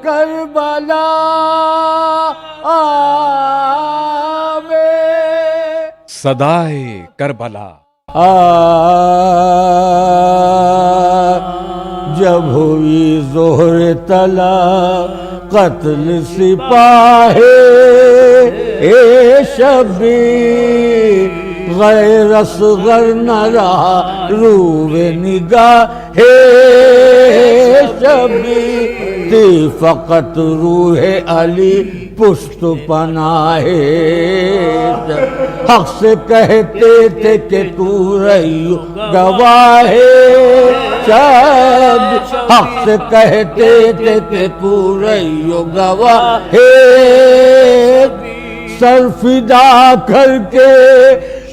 کربلا صدائے کربلا جب ہوئی ظہر طلا قتل سپاہی شبیر غیر اصغر نہ رہا روح نگاہ شبیر تھی فقط روح علی پشت پناہ حق سے کہتے تھے کہ تو رہی گواہ شب حق سے کہتے تھے کہ تو رہی گواہ سر فدا کر کے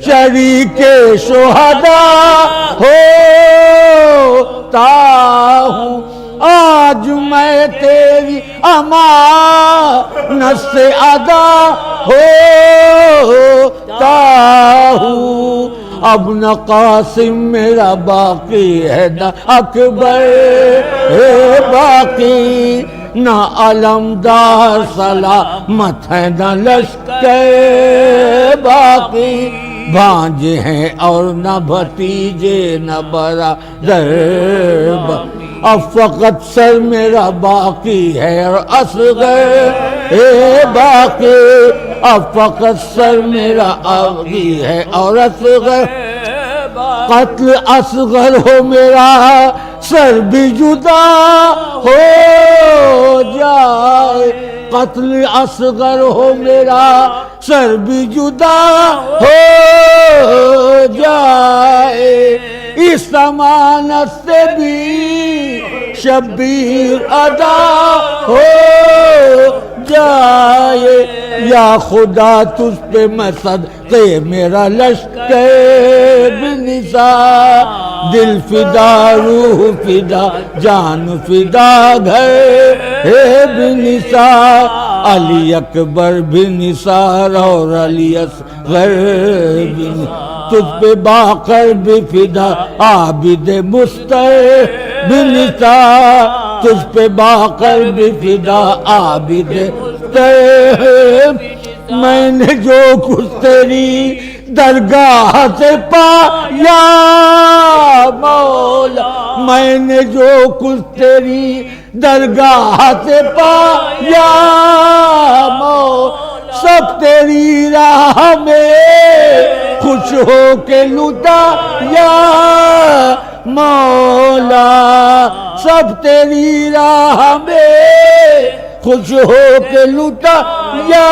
شریک شہداء ہوتا ہوں آج میں تیری امانت سے ادا ہوتا ہوں اب نہ قاسم میرا باقی ہے نہ اکبر باقی نہ علمدار سلامت ہے نہ لشکر باقی بھانجے ہیں اور نہ بھتیجے نہ برادر اب فقط سر میرا باقی ہے اور اصغر باقی اب فقط سر میرا باقی ہے اور اصغر قتل اصغر ہو میرا سر بھی جدا ہو جائے قتل اصغر ہو میرا سر بھی جدا ہو جائے اس امانت سے بھی شبیر ادا ہو جائے یا خدا تجھ پہ میں صدقے میرا لشکر بنثار دل فدا روح فدا جان فدا گھر بنثار علی اکبر بنثار اور علی اصغر بنثار تجھ پہ باقر بھی فدا عابد مستر بنثار تجھ پہ باقر بھی فدا عابد مستر میں نے جو کچھ تیری درگاہ سے پایا مولا میں نے جو کچھ تیری درگاہ سے پایا مولا سب تیری راہ میں خوش ہو کے لوٹا یا مولا سب تیری راہ میں خوش ہو کے لوٹا یا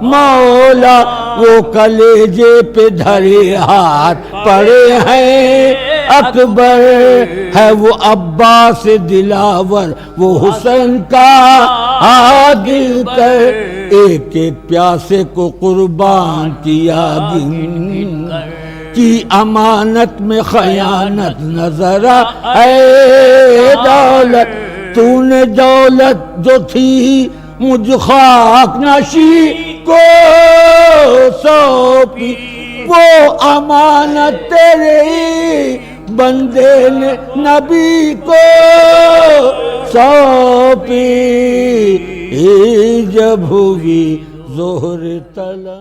مولا وہ کلیجے پہ دھرے ہاتھ پڑے ہیں اکبر ہے وہ عباس دلاور وہ حسین کا عادل کر ایک ایک پیاسے کو قربان کیا گن کی امانت میں خیانت نظر آئے دولت تو نے دولت جو تھی مجھ خاک نشی کو سونپی وہ امانت تیرے بندے نے نبی کو سونپی جب ہوئی ظہر طلا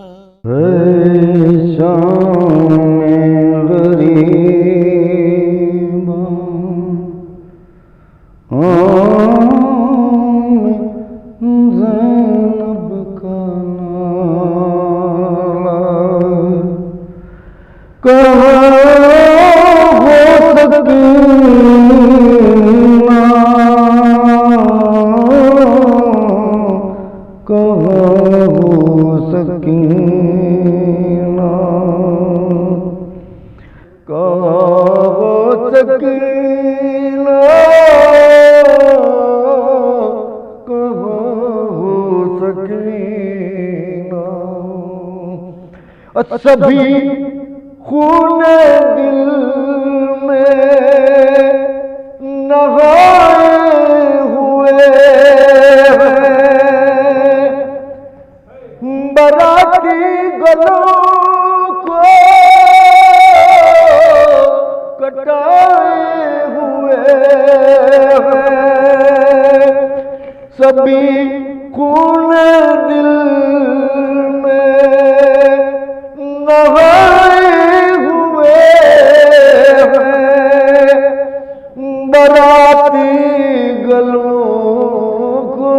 سبھی خون دل میں نہائے ہوئے براتی گلوں کو کٹائے ہوئے سبھی خون دل میں نہائے ہوئے ہیں، براتی گلوں کو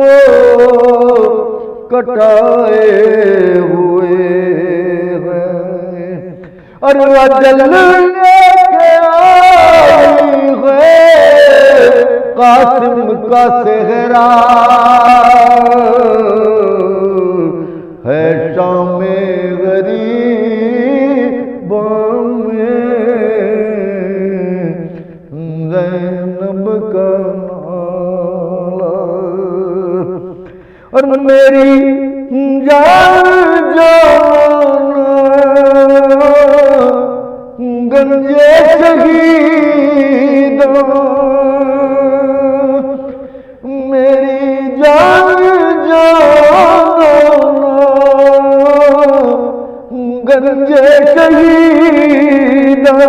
کٹائے ہوئے ہیں، اور اجل لے کے آئی ہے قاسم کا صحرا ہے، شام غریبوں میں زینب کا نالہ، اور میری جان گنجے شہیدوں، میری جان گنجے شہیدوں،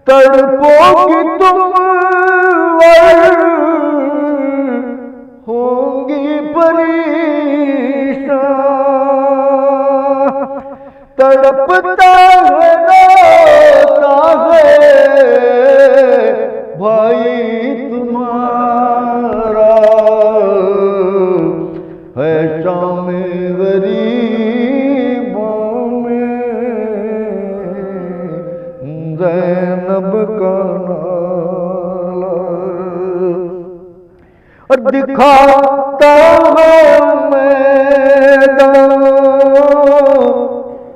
تڑپو کہ تم ہوں گی پریشان، تڑپتا ہے روتا ہے بھائی تمہارا، ہے شام غریبوں میں زینب کا نالہ، اور دکھاتا ہے میدان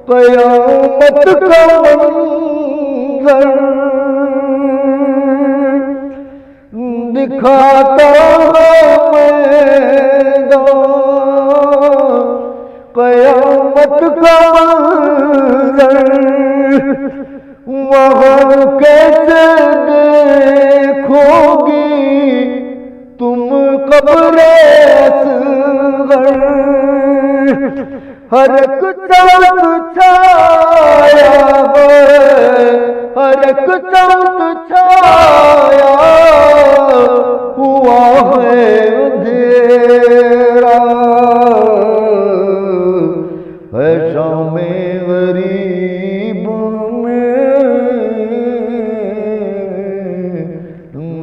قیامت کا منظر، دکھاتا ہے میدان قیامت کا منظر، وہاں کیسے دیکھو گی تم قبر اصغر، ہر ایک طرف چھایا ہے، ہر ایک طرف چھایا ہوا ہے اندھیرا، ہے شام غریبوں میں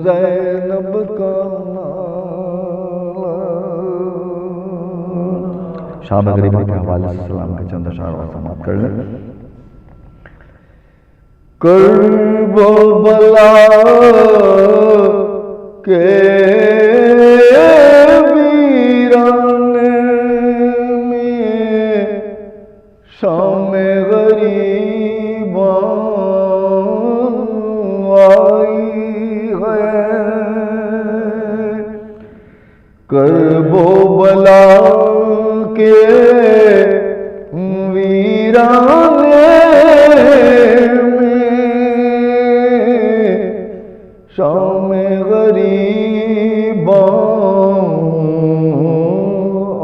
زینب کا نالہ۔ شام غریبوں کے حوالے سے سلام کے چند اشعار اور سماعت کر لیں۔ کرب و بلا کے ویران میں شام غریباں آئی ہے، کرب و بلا کے ویران شام غریباں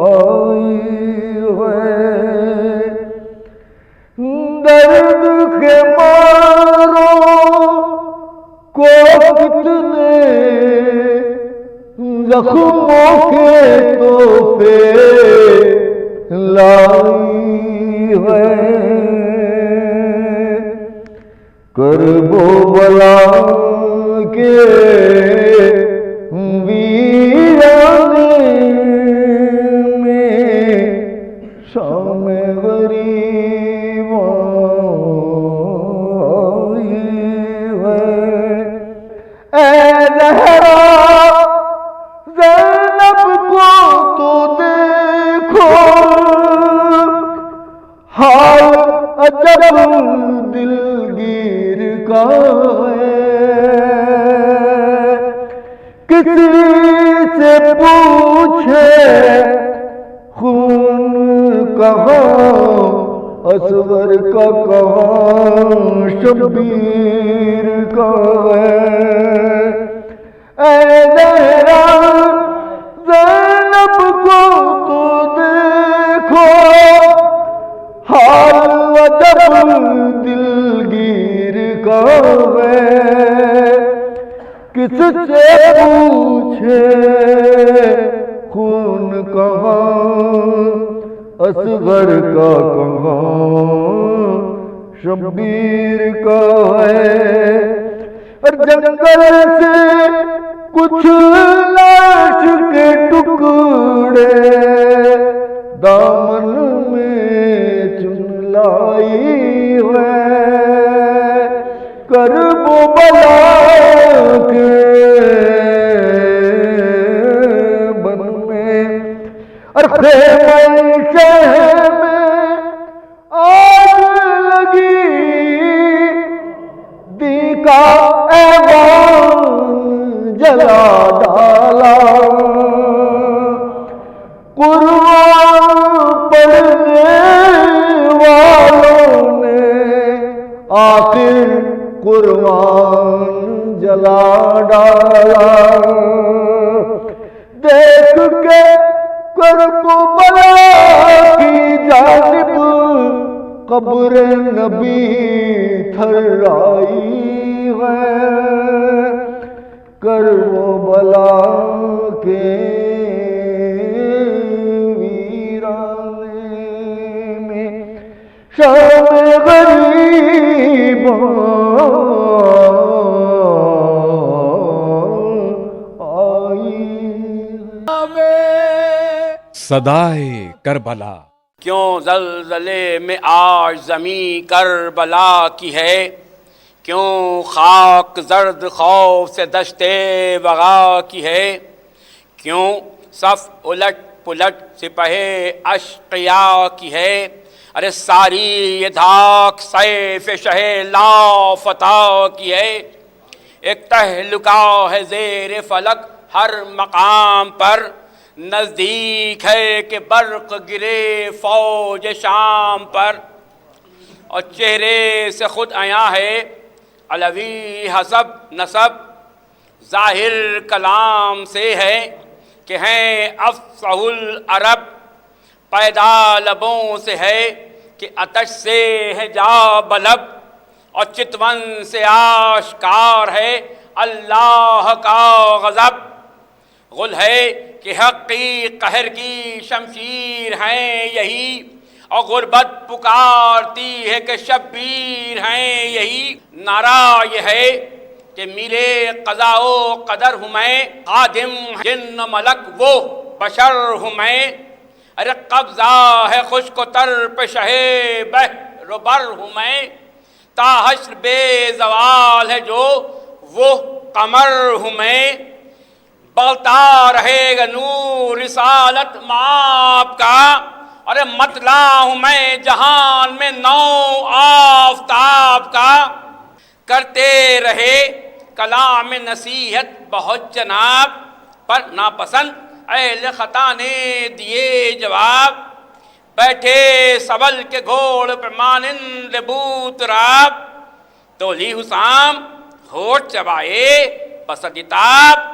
آئی ہے، درد کے ماروں کو کتنے زخموں کے تحفے لائی ہے، کرب و بلا کے ویران میں شام غریباں آئی ہے، اے زہرا زینب کو تو دیکھو، حال عجب دلگیر کا ہے، کسی سے پوچھے خون کہاں اصغر کا کہاں شبیر کا ہے، اے زہرا زینب کو تو دیکھو، حال عجب دلگیر کا ہے، کس سے پوچھے اصغر کا کہاں شبیر کا ہے، اور جنگل سے کچھ لاش کے ٹکڑے دامن میں چن لائی ہے، کرب و بلا کے بن میں اور خیمہ شہ میں آگ لگی، دی کا ایوان جلا ڈالا، قرآن پڑھنے والوں نے آخر قرآن جلا ڈالا، دیکھ کے کرب بلا کی جانب قبر نبی تھرائی ہے، کرب بلا کے ویرانے میں شام غریب صدائے کربلا، کیوں زلزلے میں آج زمیں کربلا کی ہے، کیوں خاک زرد خوف سے دشتے وغا کی ہے، کیوں صف الٹ پلٹ سپہ اشقیاء کی ہے، ارے ساری یہ دھاک سیف شہ لا فتح کی ہے، ایک تہلکہ ہے زیر فلک ہر مقام پر، نزدیک ہے کہ برق گرے فوج شام پر، اور چہرے سے خود عیاں ہے علوی حسب نسب، ظاہر کلام سے ہے کہ ہیں افصح العرب، پیدا لبوں سے ہے کہ آتش سے ہے جا بلب، اور چتون سے آشکار ہے اللہ کا غضب، غل ہے کہ حقی قہر کی شمشیر ہیں یہی، اور غربت پکارتی ہے کہ شبیر ہیں یہی، نعرہ یہ ہے کہ میرے قضاء و قدر ہوں میں، خادم جن ملک وہ بشر ہوں میں، ارے قبضہ ہے خشک و تر پہ شہ بحر و بر ہوں میں، تا حشر بے زوال ہے جو وہ قمر ہوں میں، بغتا رہے گا نور رسالت مآب کا، ارے مطلع ہوں میں جہان میں نو آفتاب کا، کرتے رہے کلام نصیحت بہت جناب، پر ناپسند اہل خطا نے دیے جواب، بیٹھے سبل کے گھوڑ پہ مانند بوتراب، تولی حسام ہوٹ چبائے بسدتاب،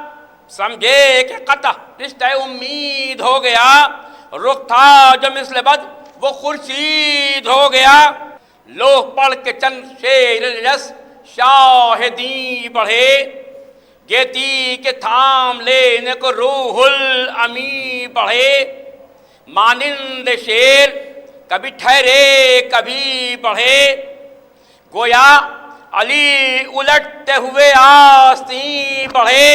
سمجھے کہ قطع رشتہ امید ہو گیا، رخ تھا جو مثل بد وہ خورشید ہو گیا، لوح پڑھ کے چند شیر رس شاہدی بڑھے، گیتی کے تھام لینے کو روح الامی بڑھے، مانند شیر کبھی ٹھہرے کبھی بڑھے، گویا علی الٹتے ہوئے آستین بڑھے،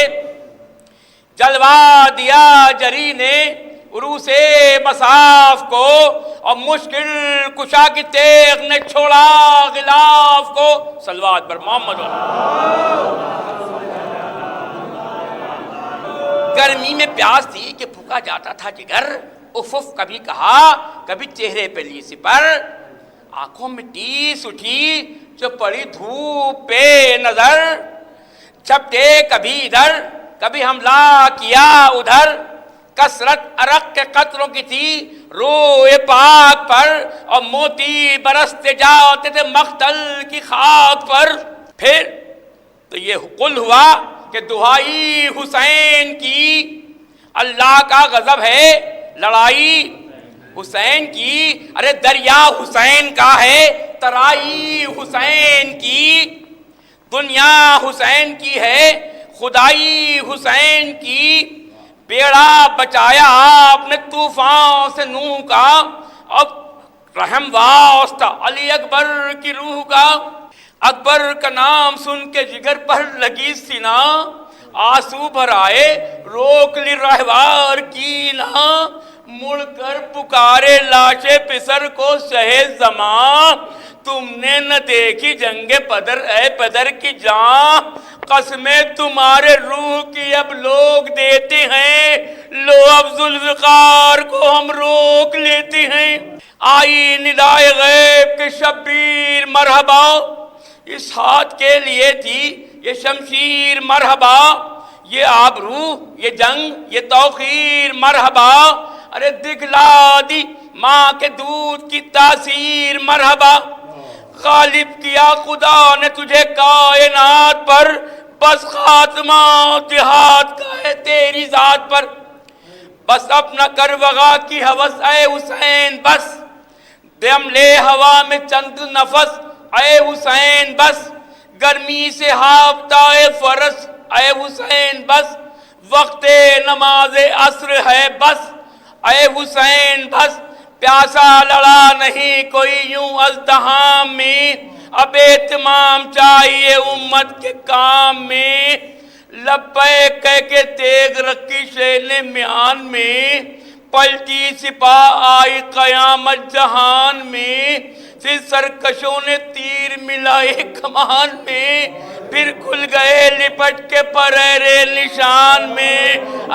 جلوہ دیا جری نے عروس مصاف کو، اور مشکل کشا کی تیغ نے چھوڑا غلاف کو، صلوات بر محمد۔ گرمی میں پیاس تھی کہ پھکا جاتا تھا جگر، اف اف کبھی کہا کبھی چہرے پہ لی سپر، آنکھوں میں ٹیس اٹھی جو پڑی دھوپ پہ نظر، جھپٹے کبھی ادھر کبھی حملہ کیا ادھر، کثرت عرق کے قطروں کی تھی روئے پاک پر، اور موتی برستے جاتے تھے مقتل کی خاک پر، پھر تو یہ قل ہوا کہ دہائی حسین کی، اللہ کا غضب ہے لڑائی حسین کی، ارے دریا حسین کا ہے ترائی حسین کی، دنیا حسین کی ہے خدائی حسین کی، بیڑا بچایا آپ نے طوفان سے نوح کا، اب رحم واسطہ علی اکبر کی روح کا، اکبر کا نام سن کے جگر پر لگی سینا، آنسو بھر آئے روک لی رہوار کی نا، مڑ کر پکارے لاشے پسر کو شہ زمان، تم نے نہ دیکھی جنگ بدر اے بدر کی جان، قسمیں تمہارے روح کی اب لوگ دیتے ہیں، لو اب ذوالفقار کو ہم روک لیتے ہیں۔ آئی ندائے غیب کے شبیر مرحبا، اس ہاتھ کے لیے تھی یہ شمشیر مرحبا، یہ آبرو یہ جنگ یہ توقیر مرحبا، ارے دکھلا دی ماں کے دودھ کی تاثیر مرحبا، غالب کیا خدا نے تجھے کائنات پر، بس خاتمہ جہاد کا ہے تیری ذات پر، بس اپنا کر وغا کی ہوس اے حسین، بس دم لے ہوا میں چند نفس اے حسین، بس گرمی سے ہافتہ اے فرس اے حسین، بس وقت نماز عصر ہے بس اے حسین، بس پیاسا لڑا نہیں کوئی یوں ازدحام میں، اب اہتمام چاہیے امت کے کام میں، لبیک کہہ کے تیغ رکھی شیل میان میں، پلٹی سپاہ آئی قیامت جہان میں، پھر سرکشوں نے تیر ملائے کمان میں، پھر کھل گئے لپٹ کے پرہرے نشان میں،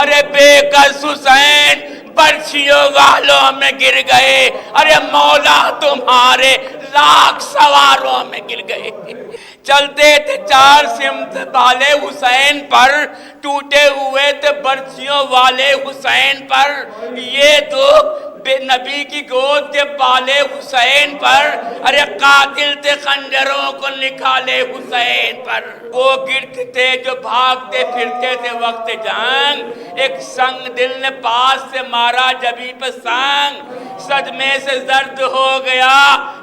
ارے بے کس حسین برچھیوں والوں میں گر گئے، ارے مولا تمہارے لاکھ سواروں میں گر گئے، چلتے تھے چار سمت والے حسین پر، ٹوٹے ہوئے تھے برچھیوں والے حسین پر، یہ تو بے نبی کی گود کے پالے حسین پر، ارے قاتل تھے خنجروں کو نکالے حسین پر، وہ گرتے تھے جو بھاگتے پھرتے تھے وقت جنگ، ایک سنگ دل نے پاس سے مارا جبھی پہ سنگ، صدمے سے زرد ہو گیا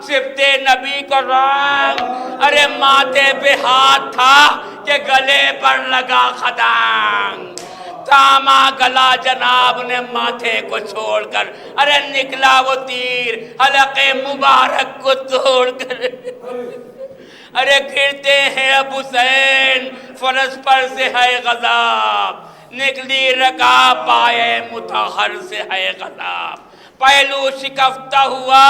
صفت نبی کا رنگ، ارے ماتھے پہ ہاتھ تھا کہ گلے پر لگا خدنگ، تاما گلا جناب نے ماتھے کو چھوڑ کر، ارے نکلا وہ تیر حلق مبارک کو توڑ کر، ارے گرتے ہیں اب حسین فرس پر سے ہے غضب، نکلی رکاب پائے مطہر سے ہے غضب، پہلو شکفتہ ہوا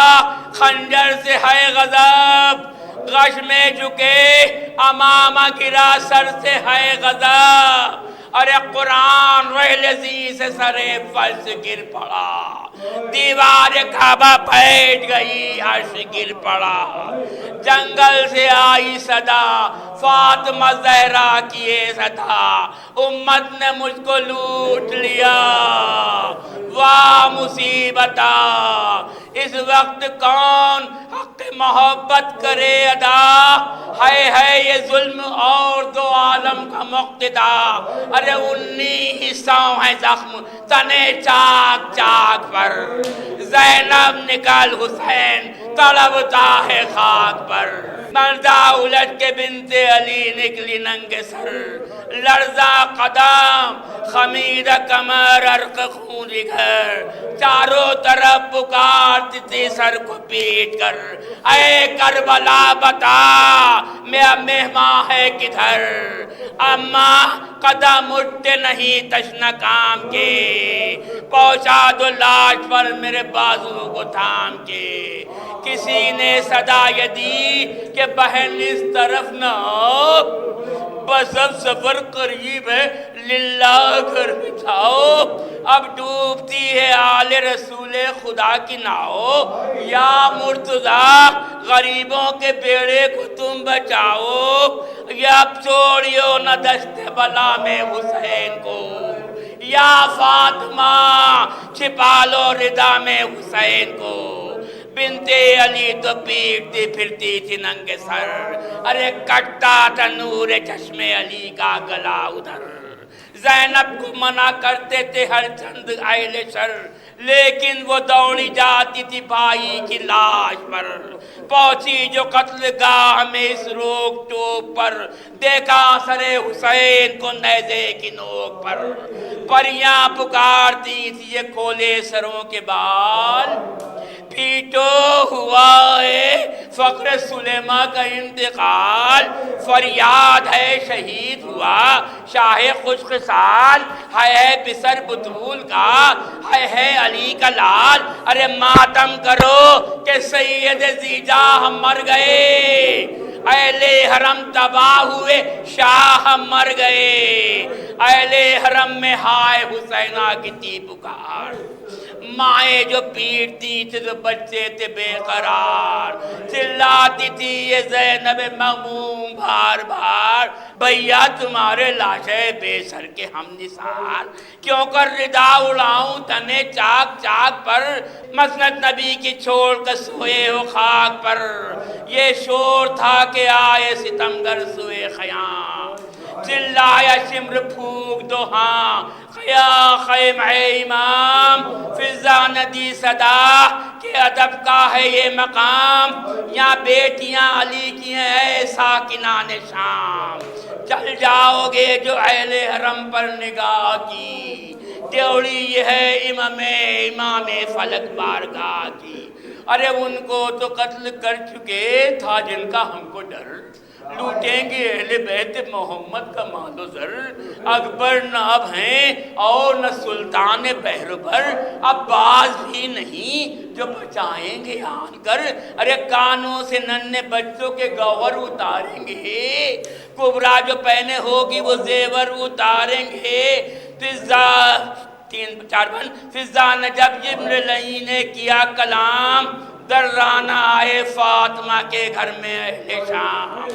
خنجر سے ہے غضب، غش میں جھکے امامہ گرا سر سے ہے غضب، ارے قرآن رہلزی سے سرے فلس گر پڑا، دیوار کعبہ بیٹھ گئی عرش گر پڑا، جنگل سے آئی صدا فاطمہ زہرا کیے صدا، امت نے مجھ کو لوٹ لیا واہ مصیبتا، اس وقت کون حق محبت کرے ادا، ہے یہ ظلم اور دو عالم کا مقتدا، ارے 1900 ہے زخم تنے چاک چاک پر، زینب نکل حسین تڑپتا ہے خاک پر، مردہ الٹ کے بنت علی نکلی ننگے سر، لرزا قدم خمیدہ کمر عرق خون جگر، چاروں طرف پکارتی تھی سر کو پیٹ کر، اے کربلا بتا میرا مہمان ہے کدھر، اماں قدم اٹھتے نہیں تشنہ کام کے، پہنچا دو لاش پر میرے بازو کو تھام کے، کسی نے صدا یہ دی کہ بہن اس طرف نہ بس اب سفر قریب ہے للہ گھر بٹھاؤ، اب ڈوبتی ہے آل رسول خدا کی ناؤ، یا مرتضیٰ غریبوں کے بیڑے کو تم بچاؤ، یا اب چھوڑیو نہ دشت بلا میں حسین کو، یا فاطمہ چھپا لو ردا میں حسین کو، بنت علی تو پیٹتی پھرتی تھی ننگے سر، ارے کٹتا تھا نور چشم علی کا گلا ادھر، زینب کو منع کرتے تھے ہر چند اہل شر، لیکن وہ دوڑی جاتی تھی بھائی کی لاش پر، پہنچی جو قتل گاہ میں اس روک ٹوک پر، دیکھا سر حسین کو نیزے کی نوک پر، پریاں پکارتی تھی یہ کھولے سروں کے بال، پیٹو ہوا ہے فخر سلیما کا انتقال، فریاد ہے شہید ہوا شاہ خوش خصال، ہے بسر بطول کا، ہے علی کا لال، ارے ماتم کرو کہ سید زیجا مر گئے، اہل حرم تباہ ہوئے شاہ مر گئے، اہل حرم میں ہائے حسینہ کی تھی پکار، مائیں جو پیٹتی تھی تو بچے تھے بے قرار، چلاتی تھی یہ زینب مغموم بار بار، بھیا تمہارے لاشے بے سر کے ہم نثار، کیوں کر ردا اڑاؤں تنے چاک چاک پر، مسند نبی کی چھوڑ کر سوئے ہو خاک پر، یہ شور تھا کہ آئے ستمگر سوئے خیام، چلایا شمر پھونک دو ہاں خیا خیم امام، فضا ندی صدا کہ ادب کا ہے یہ مقام، یہاں بیٹیاں علی کی ہیں ساکنان شام، چل جاؤ گے جو اہل حرم پر نگاہ کی، دیوڑی یہ ہے امام فلک بارگاہ کی، ارے ان کو تو قتل کر چکے تھا جن کا ہم کو ڈر، لوٹیں گے اہل بیت محمد کا مال و زر، اکبر نہ اب ہیں اور نہ سلطان بہربر، عباس بھی نہیں جو بچائیں گے آن کر، ارے کانوں سے ننھے بچوں کے گوہر اتاریں گے، کبرا جو پہنے ہوگی وہ زیور اتاریں گے، فضا نے جب ابن لئی نے کیا کلام، درانہ آئے فاطمہ کے گھر میں اہل شام،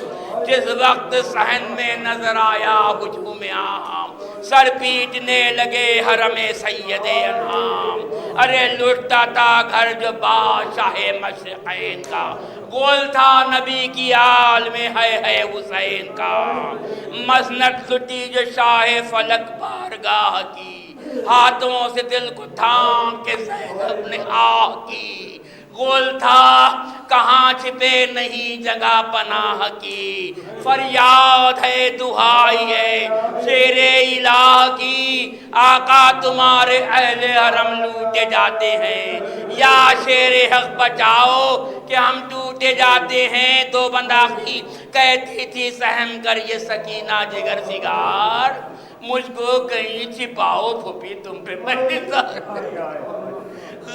جس وقت صحن میں نظر آیا ہجوم عام، سر پیٹنے لگے حرم سید انعام، ارے لٹتا تھا گھر جو بادشاہ مشرقین کا، گول تھا نبی کی آل میں ہے حسین کا، مسند لٹی جو شاہ فلک بارگاہ کی، ہاتھوں سے دل کو تھام کے زینب نے آہ کی، گول تھا کہاں چھپے نہیں جگہ پناہ کی، فریاد ہے دہائی ہے شیر الہ کی، آقا تمہارے اہل حرم لوٹے جاتے ہیں، یا شیر حق بچاؤ کہ ہم ٹوٹے جاتے ہیں، دو بنداخی کہتی تھی سہم کر یہ سکینہ جگر سگار، مجھ کو کہیں چھپاؤ پھوپھی تم پہ مہنگار،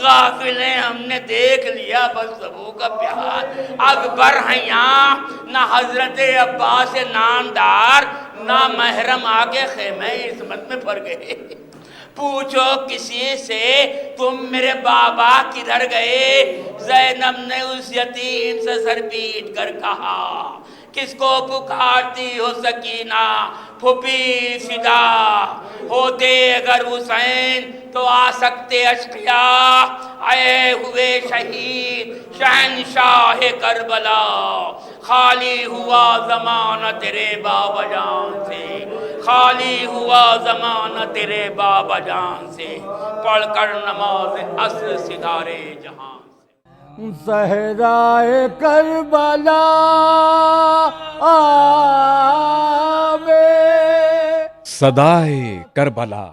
غافلیں ہم نے دیکھ لیا بس سبوں کا پیار، اکبر ہیں یہاں نہ حضرت عباس نامدار، نہ محرم آگے خیمہ عصمت میں پھر گئے، پوچھو کسی سے تم میرے بابا کدھر گئے، زینب نے اس یتیم سے سر پیٹ کر کہا، کس کو پکارتی ہو سکینہ پھوپھی فدا، ہوتے اگر حسین تو آ سکتے اشقیاء، آئے ہوئے شہید شہنشاہ کربلا، خالی ہوا زمانہ تیرے بابا جان سے، خالی ہوا زمانہ تیرے بابا جان سے، پڑھ کر نماز عصر ستارے جہاں صحرائے کربلا آوے، صدائے کربلا